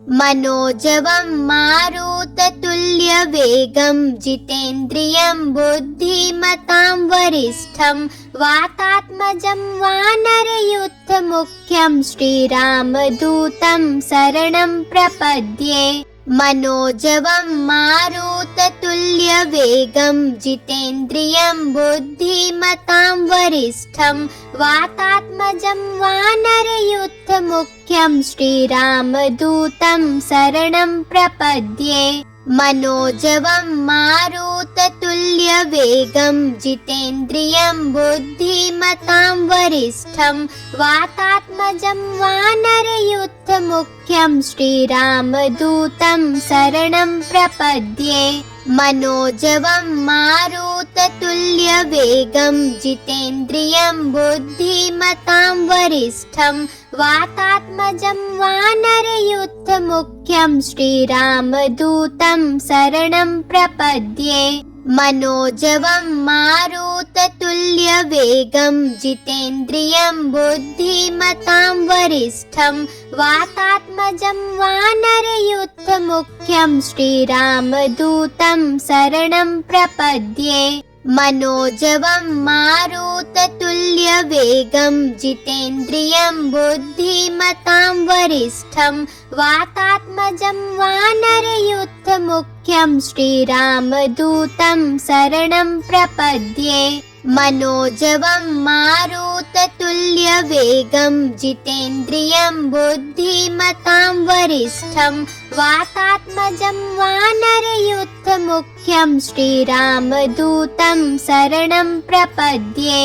मनोजवं मारुततुल्यवेगं जितेन्द्रियं बुद्धिमतां वरिष्ठं वातात्मजं वानरयूथमुख्यं श्रीरामदूतं शरणं प्रपद्ये। मनोजवं मारुततुल्यवेगं जितेन्द्रियं बुद्धिमतां वरिष्ठं वातात्मजं वानरयूथमुख्यं श्रीरामदूतं शरणं प्रपद्ये। मनोजवं मारुततुल्यवेगं जितेन्द्रियं बुद्धिमतां वरिष्ठं वातात्मजं वानरयूथमुख्यं श्रीरामदूतं शरणं प्रपद्ये। मनोजवं मारुततुल्यवेगं जितेन्द्रियं बुद्धिमतां वरिष्ठं वातात्मजं वानरयूथमुख्यं श्रीरामदूतं शरणं प्रपद्ये। मनोजवं मारुततुल्यवेगं जितेन्द्रियं बुद्धिमतां वरिष्ठं वातात्मजं वानरयूथमुख्यं श्रीरामदूतं शरणं प्रपद्ये। मनोजवं मारुततुल्यवेगं जितेन्द्रियं बुद्धिमतां वरिष्ठं वातात्मजं वानरयूथमुख्यं श्रीरामदूतं शरणं प्रपद्ये। मनोजवं मारुततुल्यवेगं जितेन्द्रियं बुद्धिमतां वरिष्ठं वातात्मजं वानरयूथमुख्यं श्रीरामदूतं शरणं प्रपद्ये।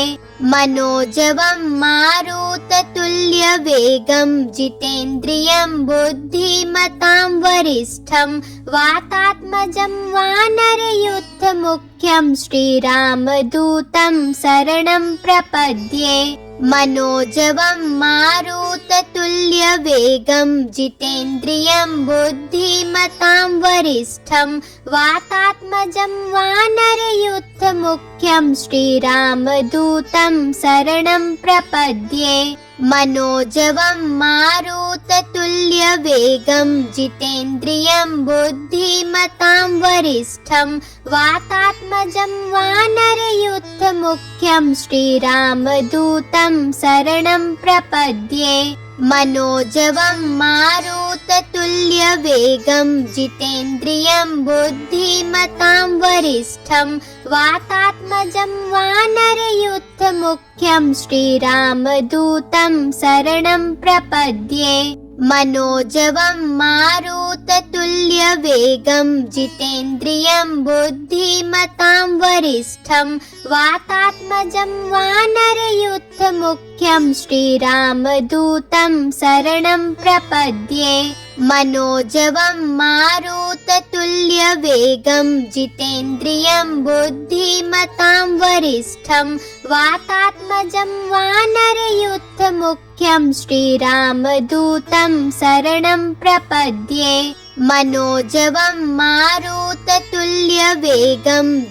मनोजवं मारुततुल्यवेगं जितेन्द्रियं बुद्धिमतां वरिष्ठं वातात्मजं वानरयूथमुख्यं श्रीरामदूतं शरणं प्रपद्ये। मनोजवं मारुततुल्यवेगं जितेन्द्रियं बुद्धिमतां वरिष्ठं वातात्मजं वानरयूथमुख्यं श्रीरामदूतं शरणं प्रपद्ये। मनोजवं मारुततुल्यवेगं जितेन्द्रियं बुद्धिमतां वरिष्ठं वातात्मजं वानरयूथमुख्यं श्रीरामदूतं शरणं प्रपद्ये। मनोजवं मारुततुल्यवेगं जितेन्द्रियं बुद्धिमतां वरिष्ठं वातात्मजं वानरयूथमुख्यं श्रीरामदूतं शरणं प्रपद्ये। मनोजवं मारुततुल्यवेगं जितेन्द्रियं बुद्धिमतां वरिष्ठं वातात्मजं वानरयूथमुख्यं श्रीरामदूतं शरणं प्रपद्ये। मनोजवं मारुततुल्यवेगं जितेन्द्रियं बुद्धिमतां वरिष्ठं वातात्मजं वानरयूथमुख्यं श्रीरामदूतं शरणं प्रपद्ये। मनोजवं मारुततुल्यवेगं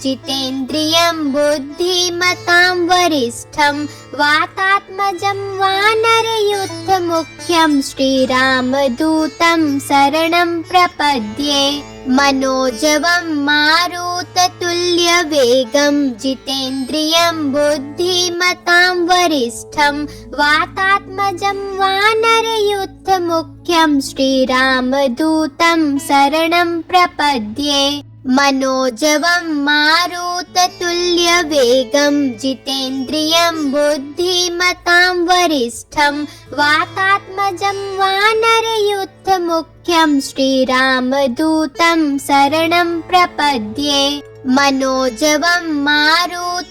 जितेन्द्रियं बुद्धिमतां वरिष्ठं वातात्मजं वानरयूथमुख्यं श्रीरामदूतं शरणं प्रपद्ये। मनोजवं मारुततुल्यवेगं जितेन्द्रियं बुद्धिमतां वरिष्ठं वातात्मजं वानरयूथमुख्यं श्रीरामदूतं शरणं प्रपद्ये। मनोजवं मारुततुल्यवेगं जितेन्द्रियं बुद्धिमतां वरिष्ठं वातात्मजं वानरयूथमुख्यं श्रीरामदूतं शरणं प्रपद्ये। मनोजवं मारुततुल्यवेगं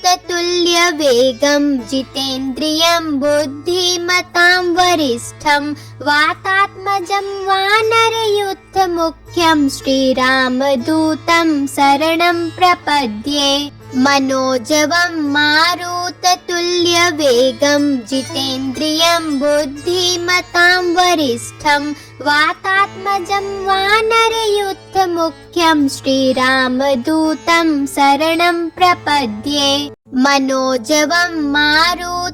जितेन्द्रियं बुद्धिमतां वरिष्ठं वातात्मजं वानरयूथमुख्यं श्रीरामदूतं शरणं प्रपद्ये। मनोजवं मारुततुल्यवेगं जितेन्द्रियं बुद्धिमतां वरिष्ठं वातात्मजं वानरयूथमुख्यं श्रीरामदूतं शरणं प्रपद्ये। मनोजवं मारुततुल्यवेगं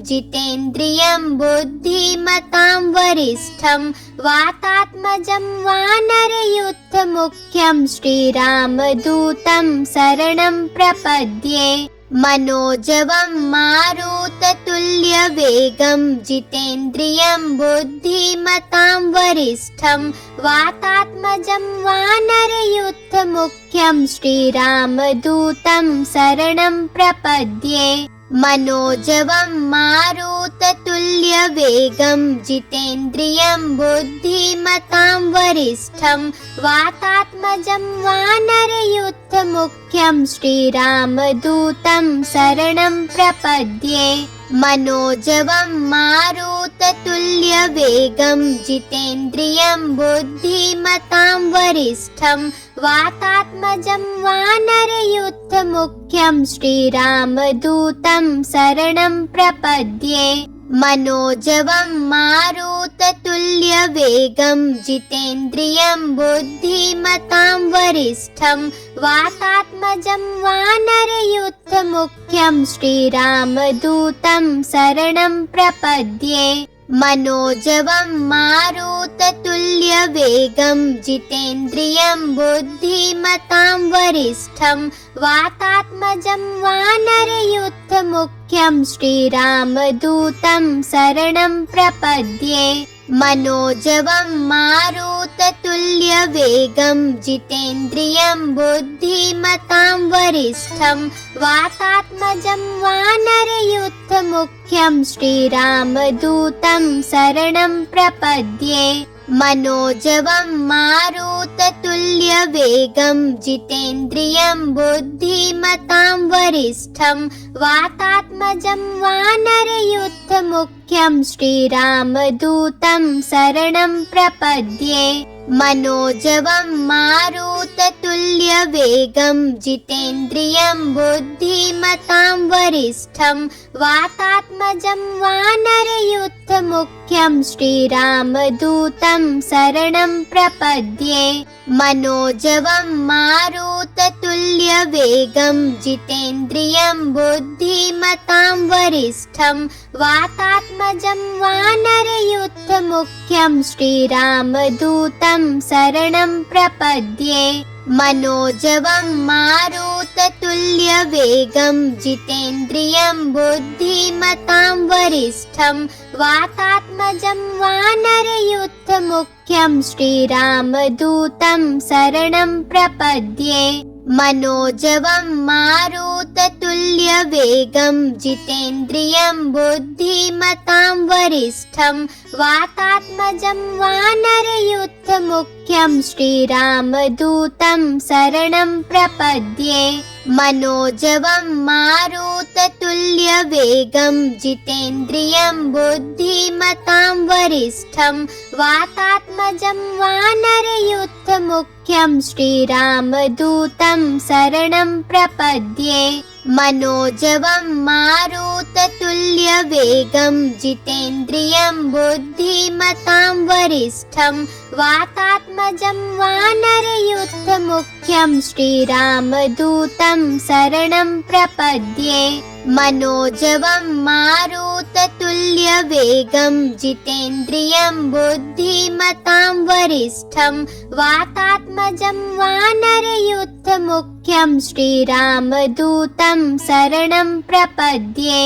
जितेन्द्रियं बुद्धिमतां वरिष्ठं वातात्मजं वानरयूथमुख्यं श्रीरामदूतं शरणं प्रपद्ये। मनोजवं मारुततुल्यवेगं जितेन्द्रियं बुद्धिमतां वरिष्ठं वातात्मजं वानरयूथमुख्यं श्रीरामदूतं शरणं प्रपद्ये। मनोजवं मारुततुल्यवेगं जितेन्द्रियं बुद्धिमतां वरिष्ठं वातात्मजं वानरयूथमुख्यं श्रीरामदूतं शरणं प्रपद्ये। मनोजवं मारुततुल्यवेगं जितेन्द्रियं बुद्धिमतां वरिष्ठं वातात्मजं वानरयूथमुख्यं श्रीरामदूतं शरणं प्रपद्ये। मनोजवं मारुततुल्यवेगं जितेन्द्रियं बुद्धिमतां वरिष्ठं वातात्मजं वानरयूथमुख्यं श्रीरामदूतं शरणं प्रपद्ये। मनोजवं मारुततुल्यवेगं जितेन्द्रियं बुद्धिमतां वरिष्ठं वातात्मजं वानरयूथमुख्यं श्रीरामदूतं शरणं प्रपद्ये। मनोजवं मारुततुल्यवेगं जितेन्द्रियं बुद्धिमतां वरिष्ठं वातात्मजं वानरयूथमुख्यं श्रीरामदूतं शरणं प्रपद्ये। मनोजवं मारुततुल्यवेगं जितेन्द्रियं बुद्धिमतां वरिष्ठं वातात्मजं वानरयूथमुख्यं श्रीरामदूतं शरणं प्रपद्ये। मनोजवं मारुततुल्यवेगं जितेन्द्रियं बुद्धिमतां वरिष्ठं वातात्मजं वानरयूथमुख्यं श्रीरामदूतं शरणं प्रपद्ये। मनोजवं मारुततुल्यवेगं जितेन्द्रियं बुद्धिमतां वरिष्ठं वातात्मजं वानरयूथमुख्यं श्रीरामदूतं शरणं प्रपद्ये। मनोजवं मारुततुल्यवेगं जितेन्द्रियं बुद्धिमतां वरिष्ठं वातात्मजं वानरयूथमुख्यं श्रीरामदूतं शरणं प्रपद्ये। मनोजवं मारुततुल्यवेगं जितेन्द्रियं बुद्धिमतां वरिष्ठं वातात्मजं वानरयूथमुख्यं श्रीरामदूतं शरणं प्रपद्ये। मनोजवं मारुततुल्यवेगं जितेन्द्रियं बुद्धिमतां वरिष्ठं वातात्मजं वानरयूथमुख्यं श्रीरामदूतं शरणं प्रपद्ये। मनोजवं मारुततुल्यवेगं जितेन्द्रियं बुद्धिमतां वरिष्ठं वातात्मजं वानरयूथमुख्यं श्रीरामदूतं शरणं प्रपद्ये। मनोजवं मारुततुल्यवेगं जितेन्द्रियं बुद्धिमतां वरिष्ठं वातात्मजं वानरयूथमुख्यं श्रीरामदूतं शरणं प्रपद्ये।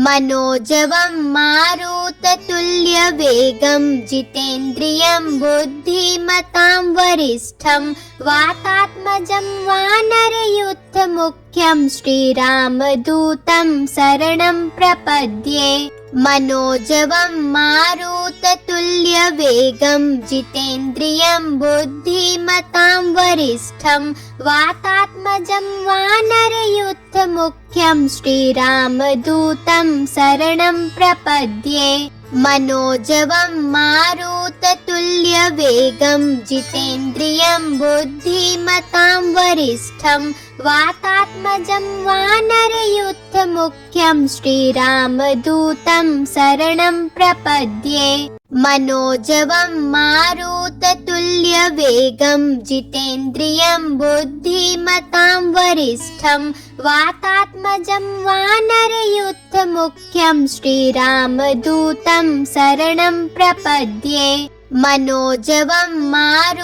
मनोजवं मारुततुल्यवेगं जितेन्द्रियं बुद्धिमतां वरिष्ठं वातात्मजं वानरयूथमुख्यं श्रीरामदूतं शरणं प्रपद्ये। मनोजवं मारुततुल्यवेगं जितेन्द्रियं बुद्धिमतां वरिष्ठं वातात्मजं वानरयूथमुख्यं श्रीरामदूतं शरणं प्रपद्ये। मनोजवं मारुततुल्यवेगं जितेन्द्रियं बुद्धिमतां वरिष्ठं वातात्मजं वानरयूथमुख्यं श्रीरामदूतं शरणं प्रपद्ये। मनोजवं मारुततुल्यवेगं वायुपुत्रतुल्यवेगं जितेन्द्रियं बुद्धिमतां वरिष्ठं वातात्मजं वानरयूथमुख्यं श्रीरामदूतं शरणं प्रपद्ये मनोजवं मारुततुल्यवेगं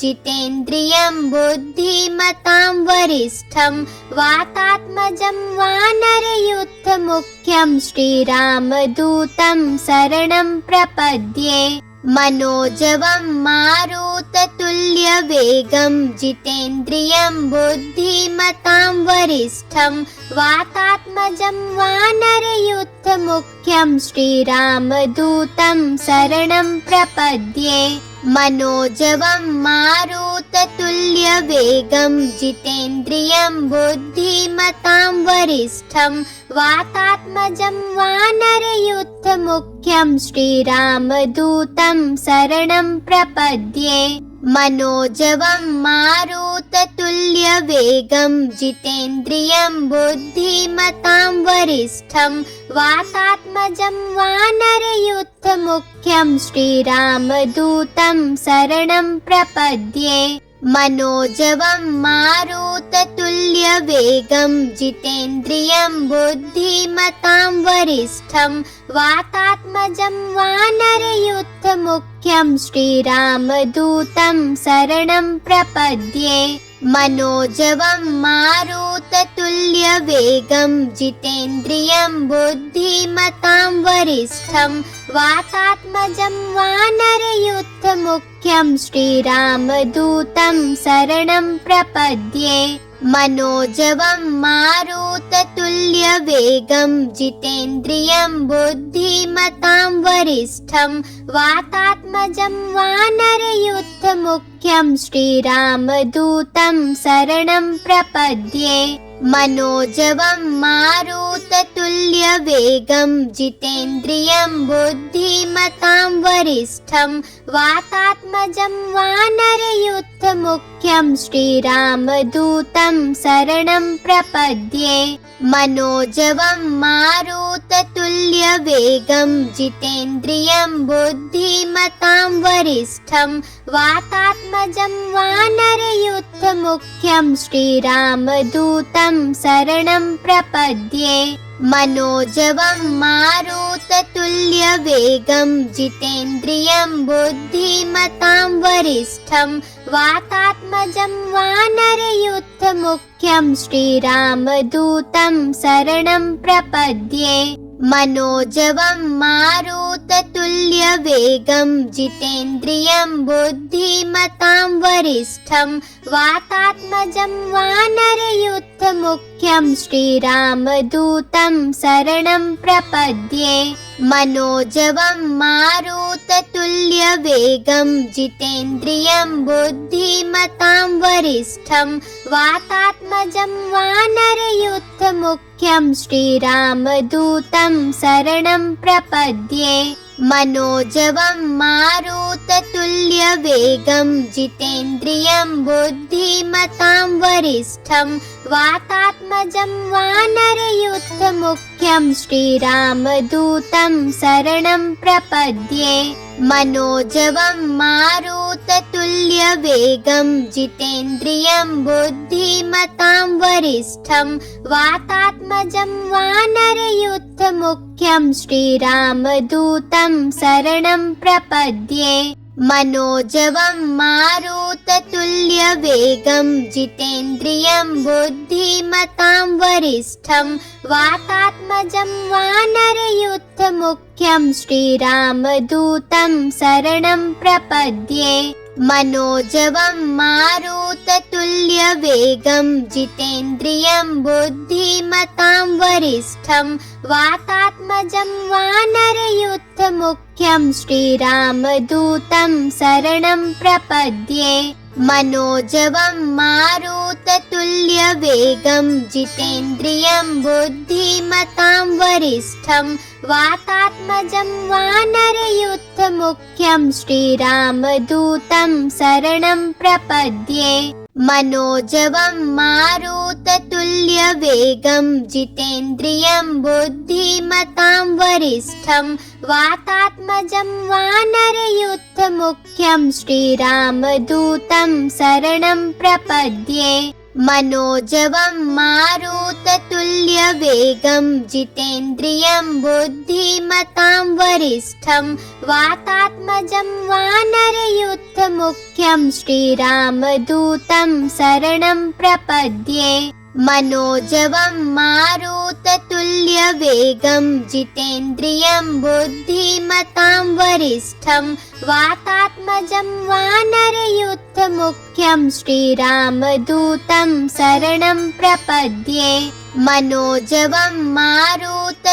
जितेन्द्रियं बुद्धिमतां वरिष्ठं वातात्मजं वानरयूथमुख्यं श्रीरामदूतं शरणं प्रपद्ये मनोजवं मारुततुल्यवेगं जितेन्द्रियं बुद्धिमतां वरिष्ठं वातात्मजं वानरयूथमुख्यं श्रीरामदूतं शरणं प्रपद्ये मनोजवं मारुततुल्यवेगं जितेन्द्रियं बुद्धिमतां वरिष्ठं वातात्मजं वानरयूथमुख्यं श्रीरामदूतं शरणं प्रपद्ये मनोजवं मारुततुल्यवेगं जितेन्द्रियं बुद्धिमतां वरिष्ठं वातात्मजं वानरयूथमुख्यं श्रीरामदूतं शरणं प्रपद्ये मनोजवं मारुततुल्यवेगं जितेन्द्रियं बुद्धिमतां वरिष्ठं वातात्मजं वानरयूथमुख्यं श्रीरामदूतं शरणं प्रपद्ये मनोजवं मारुततुल्यवेगं जितेन्द्रियं बुद्धिमतां वरिष्ठं वातात्मजं वानरयूथमुख्यं श्रीरामदूतं शरणं प्रपद्ये मनोजवं मारुततुल्यवेगं जितेन्द्रियं बुद्धिमतां वरिष्ठं वातात्मजं वानरयूथमुख्यं श्रीरामदूतं शरणं प्रपद्ये मनोजवं मारुततुल्यवेगं जितेन्द्रियं बुद्धिमतां वरिष्ठं वातात्मजं वानरयूथमुख्यं श्रीरामदूतं शरणं प्रपद्ये मनोजवं मारुततुल्यवेगं जितेन्द्रियं बुद्धिमतां वरिष्ठं वातात्मजं वानरयूथमुख्यं श्रीरामदूतं शरणं प्रपद्ये मनोजवं मारुततुल्यवेगं जितेन्द्रियं बुद्धिमतां वरिष्ठं वातात्मजं वानरयूथमुख्यं श्रीरामदूतं शरणं प्रपद्ये मनोजवं मारुततुल्यवेगं जितेन्द्रियं बुद्धिमतां वरिष्ठं वातात्मजं वानरयूथमुख्यं श्रीरामदूतं शरणं प्रपद्ये मनोजवं मारुततुल्यवेगं जितेन्द्रियं बुद्धिमतां वरिष्ठं वातात्मजं वानरयूथमुख्यं श्रीरामदूतं शरणं प्रपद्ये मनोजवं मारुततुल्यवेगं जितेन्द्रियं बुद्धिमतां वरिष्ठं वातात्मजं वानरयूथमुख्यं श्रीरामदूतं शरणं प्रपद्ये मनोजवं मारुततुल्यवेगं जितेन्द्रियं बुद्धिमतां वरिष्ठं वातात्मजं वानरयूथमुख्यं श्रीरामदूतं शरणं प्रपद्ये मनोजवं मारुततुल्यवेगं जितेन्द्रियं बुद्धिमतां वरिष्ठं वातात्मजं वानरयूथमुख्यं श्रीरामदूतं शरणं प्रपद्ये मनोजवं मारुततुल्यवेगं जितेन्द्रियं बुद्धिमतां वरिष्ठं वातात्मजं वानरयूथमुख्यं श्रीरामदूतं शरणं प्रपद्ये मनोजवं मारुततुल्यवेगं जितेन्द्रियं बुद्धिमतां वरिष्ठं वातात्मजं वानरयूथमुख्यं श्रीरामदूतं शरणं प्रपद्ये मनोजवं मारुततुल्यवेगं जितेन्द्रियं बुद्धिमतां वरिष्ठं वातात्मजं वानरयूथमुख्यं श्रीरामदूतं शरणं प्रपद्ये मनोजवं मारुततुल्यवेगं जितेन्द्रियं बुद्धिमतां वरिष्ठं वातात्मजं वानरयूथमुख्यं श्रीरामदूतं शरणं प्रपद्ये मनोजवं मारुततुल्यवेगं जितेन्द्रियं बुद्धिमतां वरिष्ठं वातात्मजं वानरयूथमुख्यं श्रीरामदूतं शरणं प्रपद्ये मनोजवं मारुततुल्यवेगं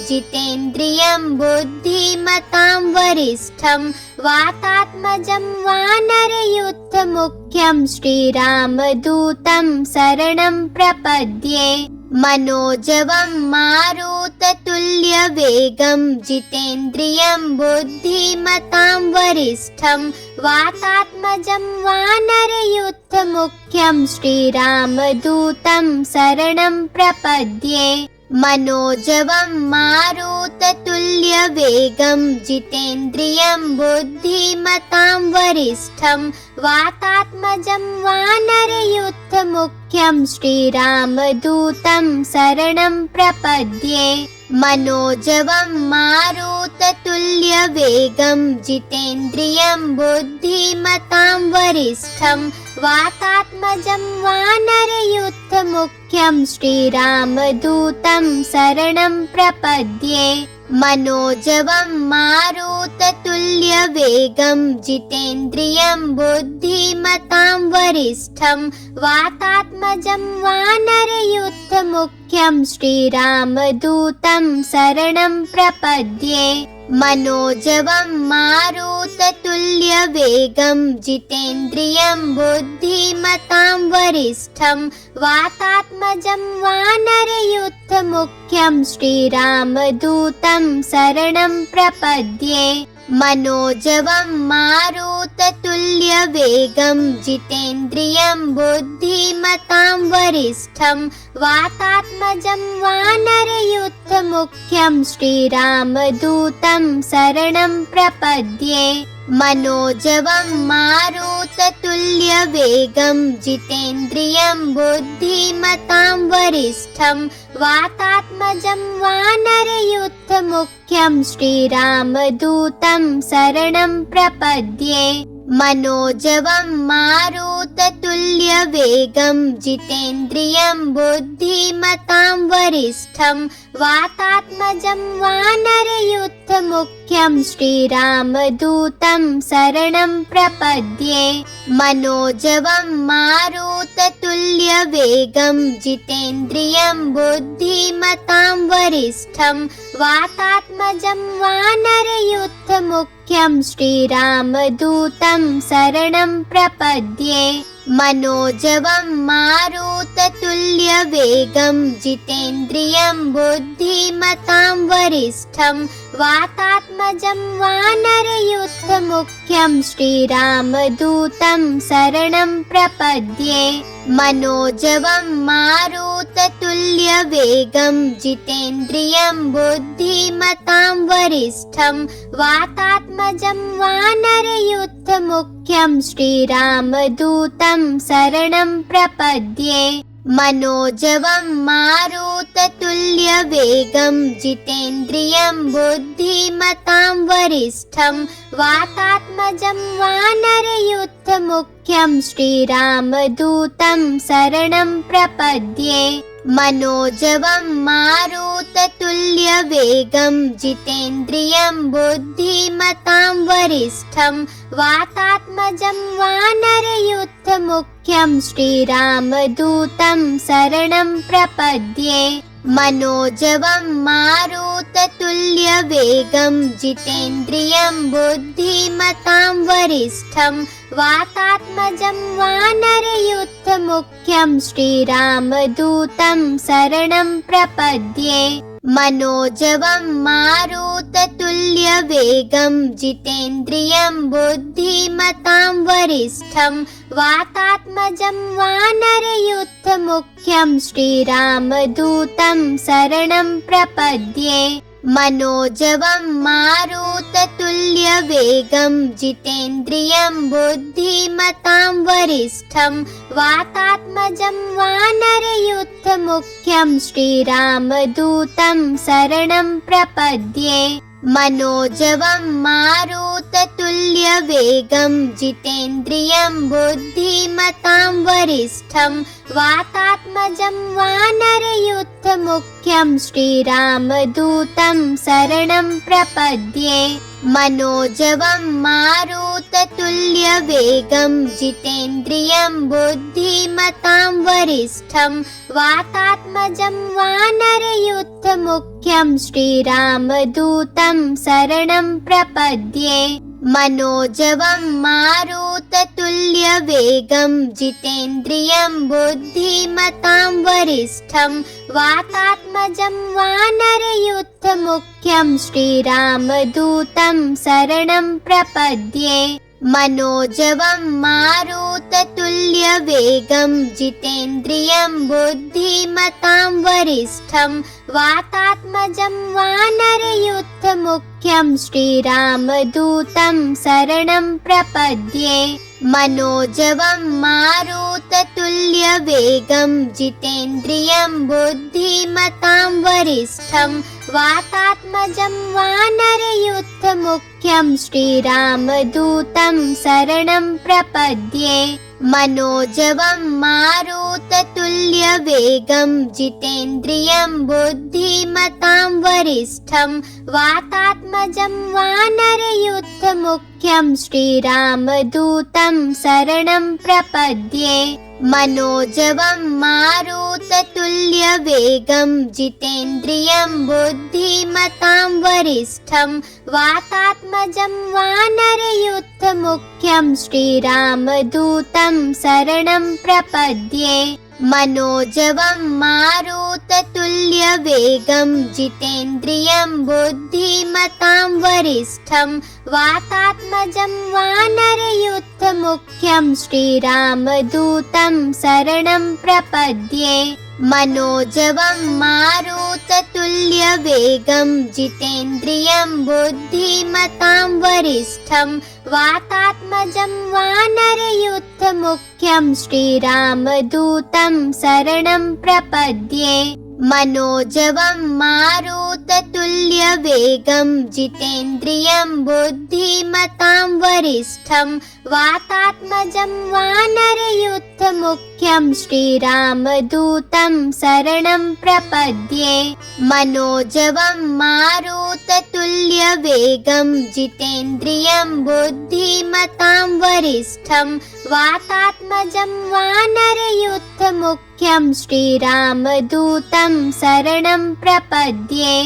जितेन्द्रियं बुद्धिमतां वरिष्ठं वातात्मजं वानरयूथमुख्यं श्रीरामदूतं शरणं प्रपद्ये मनोजवं मारुततुल्यवेगं जितेन्द्रियं बुद्धिमतां वरिष्ठं वातात्मजं वानरयूथमुख्यं श्रीरामदूतं शरणं प्रपद्ये मनोजवं मारुततुल्यवेगं जितेन्द्रियं बुद्धिमतां वरिष्ठं वातात्मजं वानरयूथमुख्यं श्रीरामदूतं शरणं प्रपद्ये मनोजवं मारुततुल्यवेगं जितेन्द्रियं बुद्धिमतां वरिष्ठं वातात्मजं वानरयूथमुख्यं श्रीरामदूतं शरणं प्रपद्ये मनोजवं मारुततुल्यवेगं जितेन्द्रियं बुद्धिमतां वरिष्ठं वातात्मजं वानरयूथमुख्यं श्रीरामदूतं शरणं प्रपद्ये मनोजवं मारुततुल्यवेगं जितेन्द्रियं बुद्धिमतां वरिष्ठं वातात्मजं वानरयूथमुख्यं श्रीरामदूतं शरणं प्रपद्ये मनोजवं मारुततुल्यवेगं जितेन्द्रियं बुद्धिमतां वरिष्ठं वातात्मजं वानरयूथमुख्यं श्रीरामदूतं शरणं प्रपद्ये मनोजवं मारुततुल्यवेगं जितेन्द्रियं बुद्धिमतां वरिष्ठं वातात्मजं वानरयूथमुख्यं श्रीरामदूतं शरणं प्रपद्ये मनोजवं मारुततुल्यवेगं जितेन्द्रियं बुद्धिमतां वरिष्ठं वातात्मजं वानरयूथमुख्यं श्रीरामदूतं शरणं प्रपद्ये मनोजवं मारुततुल्यवेगं जितेन्द्रियं बुद्धिमतां वरिष्ठं वातात्मजं वानरयूथमुख्यं श्रीरामदूतं शरणं प्रपद्ये मनोजवं मारुततुल्यवेगं जितेन्द्रियं बुद्धिमतां वरिष्ठं वातात्मजं वानरयूथमुख्यं श्रीरामदूतं शरणं प्रपद्ये मनोजवं मारुततुल्यवेगं जितेन्द्रियं बुद्धिमतां वरिष्ठं वातात्मजं वानरयूथमुख्यं श्रीरामदूतं शरणं प्रपद्ये मनोजवं मारुततुल्यवेगं जितेन्द्रियं बुद्धिमतां वरिष्ठं वातात्मजं वानरयूथमुख्यं श्रीरामदूतं शरणं प्रपद्ये मनोजवं मारुततुल्यवेगं जितेन्द्रियं बुद्धिमतां वरिष्ठं वातात्मजं वानरयूथमुख्यं श्रीरामदूतं शरणं प्रपद्ये मनोजवं मारुततुल्यवेगं जितेन्द्रियं बुद्धिमतां वरिष्ठं वातात्मजं वानरयूथमुख्यं श्रीरामदूतं शरणं प्रपद्ये मनोजवं मारुततुल्यवेगं जितेन्द्रियं बुद्धिमतां वरिष्ठं वातात्मजं वानरयूथमुख्यं श्रीरामदूतं शरणं प्रपद्ये मनोजवं मारुततुल्यवेगं जितेन्द्रियं बुद्धिमतां वरिष्ठं वातात्मजं वानरयूथमुख्यं श्रीरामदूतं शरणं प्रपद्ये। मनोजवं मारुततुल्यवेगं जितेन्द्रियं बुद्धिमतां वरिष्ठं वातात्मजं वानरयूथमुख्यं श्रीरामदूतं शरणं प्रपद्ये। मनोजवं मारुततुल्यवेगं जितेन्द्रियं बुद्धिमतां वरिष्ठं वातात्मजं वानरयूथमुख्यं श्रीरामदूतं शरणं प्रपद्ये। मनोजवं मारुततुल्यवेगं जितेन्द्रियं बुद्धिमतां वरिष्ठं वातात्मजं वानरयूथमुख्यं श्रीरामदूतं शरणं प्रपद्ये। मनोजवं मारुततुल्यवेगं जितेन्द्रियं बुद्धिमतां वरिष्ठं वातात्मजं वानरयूथमुख्यं श्रीरामदूतं शरणं प्रपद्ये। मनोजवं मारुततुल्यवेगं जितेन्द्रियं बुद्धिमतां वरिष्ठं वातात्मजं वानरयूथमुख्यं श्रीरामदूतं शरणं प्रपद्ये। मनोजवं मारुततुल्यवेगं जितेन्द्रियं बुद्धिमतां वरिष्ठं वातात्मजं वानरयूथमुख्यं श्रीरामदूतं शरणं प्रपद्ये। मनोजवं मारुततुल्यवेगं जितेन्द्रियं बुद्धिमतां वरिष्ठं वातात्मजं वानरयूथमुख्यं श्रीरामदूतं शरणं प्रपद्ये। मनोजवं मारुततुल्यवेगं जितेन्द्रियं बुद्धिमतां वरिष्ठं वातात्मजं वानरयूथमुख्यं श्रीरामदूतं शरणं प्रपद्ये। मनोजवं मारुततुल्यवेगं जितेन्द्रियं बुद्धिमतां वरिष्ठं वातात्मजं वानरयूथमुख्यं श्रीरामदूतं शरणं प्रपद्ये। मनोजवं मारुततुल्यवेगं जितेन्द्रियं बुद्धिमतां वरिष्ठं वातात्मजं वानरयूथमुख्यं श्रीरामदूतं शरणं प्रपद्ये। मनोजवं मारुततुल्यवेगं जितेन्द्रियं बुद्धिमतां वरिष्ठं वातात्मजं वानरयूथमुख्यं श्रीरामदूतं शरणं प्रपद्ये।